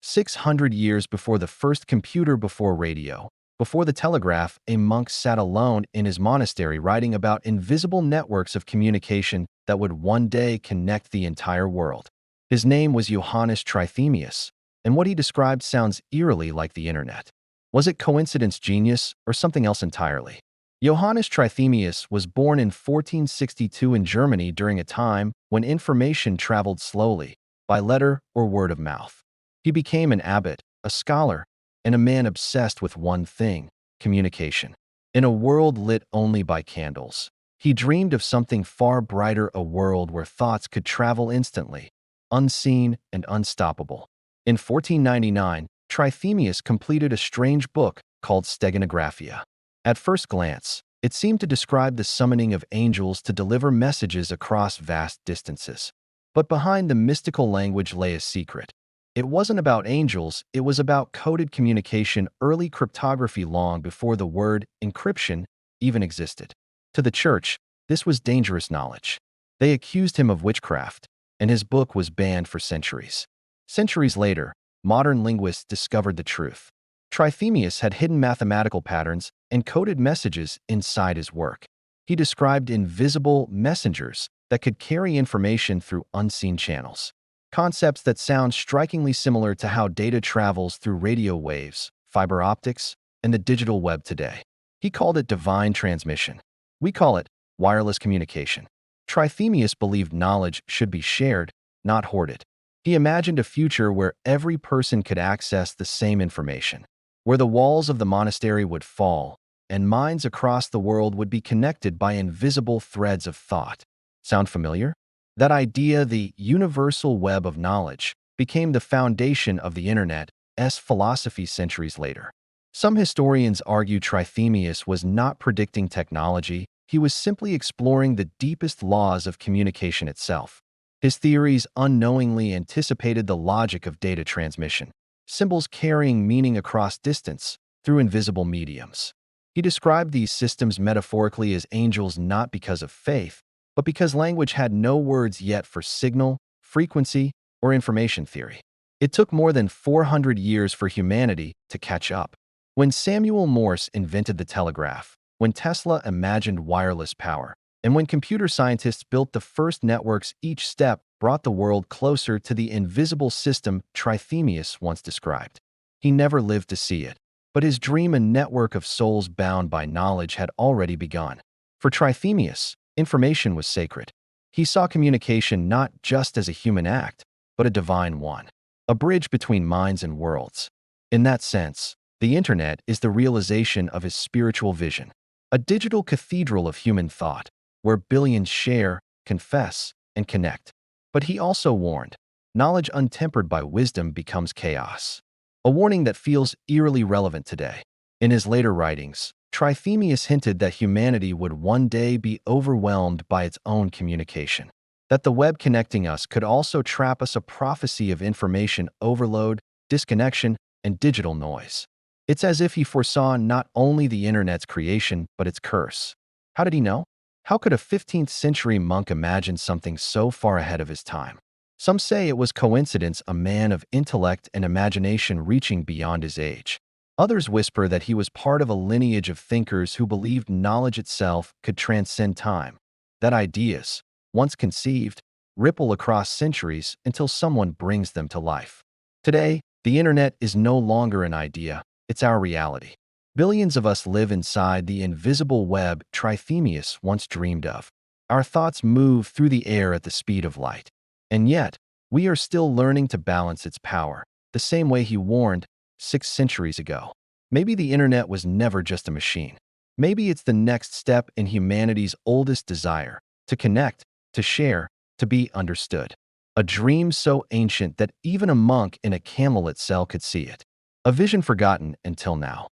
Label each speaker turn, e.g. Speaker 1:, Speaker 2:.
Speaker 1: 600 years before the first computer, before radio, before the telegraph, a monk sat alone in his monastery writing about invisible networks of communication that would one day connect the entire world. His name was Johannes Trithemius, and what he described sounds eerily like the internet. Was it coincidence, genius, or something else entirely? Johannes Trithemius was born in 1462 in Germany during a time when information traveled slowly, by letter or word of mouth. He became an abbot, a scholar, and a man obsessed with one thing: communication. In a world lit only by candles, he dreamed of something far brighter, a world where thoughts could travel instantly, unseen and unstoppable. In 1499, Trithemius completed a strange book called Steganographia. At first glance, it seemed to describe the summoning of angels to deliver messages across vast distances. But behind the mystical language lay a secret. It wasn't about angels, it was about coded communication, early cryptography, long before the word encryption even existed. To the church, this was dangerous knowledge. They accused him of witchcraft, and his book was banned for centuries. Centuries later, modern linguists discovered the truth. Trithemius had hidden mathematical patterns and coded messages inside his work. He described invisible messengers that could carry information through unseen channels. Concepts that sound strikingly similar to how data travels through radio waves, fiber optics, and the digital web today. He called it divine transmission. We call it wireless communication. Trithemius believed knowledge should be shared, not hoarded. He imagined a future where every person could access the same information, where the walls of the monastery would fall, and minds across the world would be connected by invisible threads of thought. Sound familiar? That idea, the universal web of knowledge, became the foundation of the internet's philosophy centuries later. Some historians argue Trithemius was not predicting technology, he was simply exploring the deepest laws of communication itself. His theories unknowingly anticipated the logic of data transmission, symbols carrying meaning across distance through invisible mediums. He described these systems metaphorically as angels, not because of faith, but because language had no words yet for signal, frequency, or information theory. It took more than 400 years for humanity to catch up. When Samuel Morse invented the telegraph, when Tesla imagined wireless power, and when computer scientists built the first networks, each step brought the world closer to the invisible system Trithemius once described. He never lived to see it, but his dream, a network of souls bound by knowledge, had already begun. For Trithemius, information was sacred. He saw communication not just as a human act, but a divine one, a bridge between minds and worlds. In that sense, the internet is the realization of his spiritual vision, a digital cathedral of human thought, where billions share, confess, and connect. But he also warned, knowledge untempered by wisdom becomes chaos, a warning that feels eerily relevant today. In his later writings, Trithemius hinted that humanity would one day be overwhelmed by its own communication, that the web connecting us could also trap us, a prophecy of information overload, disconnection, and digital noise. It's as if he foresaw not only the internet's creation, but its curse. How did he know? How could a 15th century monk imagine something so far ahead of his time? Some say it was coincidence, a man of intellect and imagination reaching beyond his age. Others whisper that he was part of a lineage of thinkers who believed knowledge itself could transcend time, that ideas, once conceived, ripple across centuries until someone brings them to life. Today, the internet is no longer an idea, it's our reality. Billions of us live inside the invisible web Trithemius once dreamed of. Our thoughts move through the air at the speed of light. And yet, we are still learning to balance its power, the same way he warned 6 centuries ago. Maybe the internet was never just a machine. Maybe it's the next step in humanity's oldest desire: to connect, to share, to be understood. A dream so ancient that even a monk in a camel cell could see it. A vision forgotten until now.